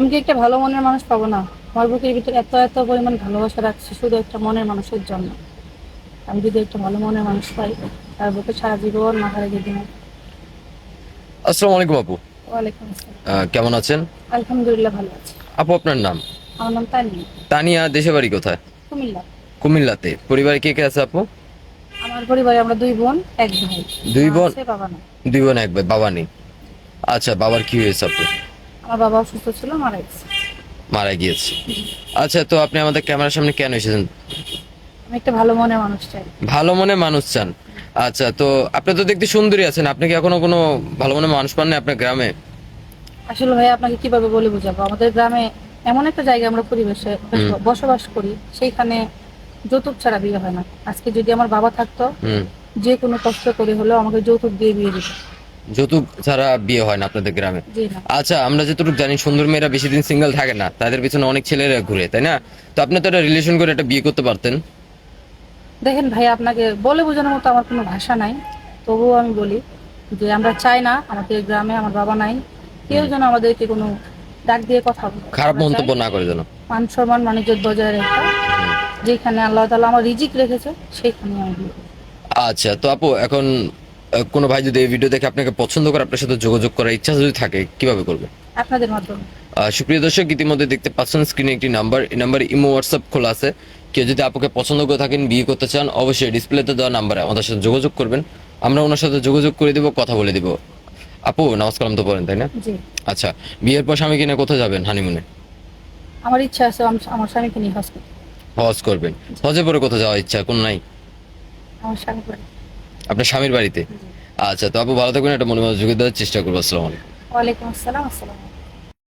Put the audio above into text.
আমি কি একটা ভালো মনের মানুষ পাবো না? আমার বুকের ভিতরে এত এত পরিমাণ ভালোবাসা রাখছি শুধু একটা মনের মানুষের জন্য। আমি যদি একটা ভালো মনের মানুষ পাই, তার বুকে সারা জীবন মাথা রেখে দিব। আসসালামু আলাইকুম আপু। ওয়ালাইকুম আসসালাম। কেমন আছেন? আলহামদুলিল্লাহ ভালো আছি। আপু আপনার নাম? আমার নাম তানিয়া। তানিয়া, দেশে বাড়ি কোথায়? কুমিল্লা। কুমিল্লাতে। পরিবারে কে কে আছে আপু? আমার পরিবারে আমরা দুই বোন, এক ভাই। দুই মা বোন? আছে, বাবা না। দুই বোন এক ভাই, বাবা নেই। আচ্ছা, বাবার কি হয়েছে আপু? আমার বাবা অসুস্থ ছিল, মারা গেছে। মারা গিয়েছে। আচ্ছা, তো আপনি আমাদের ক্যামেরার সামনে কেন এসেছেন? আমি একটা ভালো মনের মানুষ চাই। ভালো মনে মানুষ চান? আচ্ছা, তো আপনি তো দেখতে সুন্দরী আছেন, আপনি কি এখনো কোনো ভালো মনে মানুষ পান না আপনার গ্রামে? আসলে ভাই আপনাকে কিভাবে বলে বোঝাবো, আমাদের গ্রামে এমন একটা জায়গায় আমরা পরিবেশে হুম। বসবাস করি, সেইখানে যৌতুক ছাড়া বিয়ে হয় না। আজকে যদি আমার বাবা থাকতো, হুম। যে কোনো কষ্ট করে হলেও আমাকে যৌতুক দিয়ে বিয়ে দিত। যৌতুক ছাড়া বিয়ে হয় না আপনাদের গ্রামে? জি না। আচ্ছা, আমরা যতটুকু জানি সুন্দর মেয়েরা বেশি দিন সিঙ্গেল থাকে না, তাদের পিছনে অনেক ছেলেরা ঘুরে, তাই না? তো আপনি তো একটা রিলেশন করে একটা বিয়ে করতে পারতেন। দেখেন ভাই, আপনাকে বলে বোঝানোর মতো আমার কোনো ভাষা নাই। তবুও আমি বলি যে আমরা চাই না আমাদের গ্রামে আমার বাবা নাই, কেউ হুম। যেন আমাদেরকে কোনো ডাক দিয়ে কথা বলে। খারাপ আমরা চাই মন্তব্য না করে যেন। মান সম্মান মানিজ্যত বজায় রেখে, হুম। যেখানে আল্লাহ তাআলা আমার রিজিক রেখেছে সেইখানে আমি বিয়ে করব। আচ্ছা, তো আপু এখন কোনো ভাই যদি এই ভিডিও দেখে আপনাকে পছন্দ করে, আপনার সাথে যোগাযোগ করার ইচ্ছা যদি থাকে, কিভাবে করবে? আপনাদের মাধ্যমে। সুপ্রিয় দর্শক, ইতিমধ্যে দেখতে পাচ্ছেন স্ক্রিনে একটি নাম্বার, এই নাম্বারে ইমো হোয়াটসঅ্যাপ খোলা আছে। কেউ যদি আপুকে পছন্দ করে থাকেন, বিয়ে করতে চান, অবশ্যই ডিসপ্লেতে দেওয়া নাম্বারে আমাদের সাথে যোগাযোগ করবেন। আমরা ওনার সাথে যোগাযোগ করে দিব, কথা বলে দিব। আপু নামাজ কালাম তো পড়েন, তাই না? জি। আচ্ছা, বিয়ের পর স্বামী কিনে কোথায় যাবেন হানিমুনে? আমার ইচ্ছা আছে আমার স্বামীকে নিয়ে হজ করতে। হজ করবেন? হজে পরে কোথায় যাওয়ার ইচ্ছা কোন নাই? আমার স্বামী করে। আপনার স্বামীর বাড়িতে? জি। আচ্ছা, তো আপু ভালো থাকবেন, একটা মনে মনোযোগ দেওয়ার চেষ্টা করবো। আসসালামু আলাইকুম। ওয়ালাইকুম আসসালাম। আসসালাম।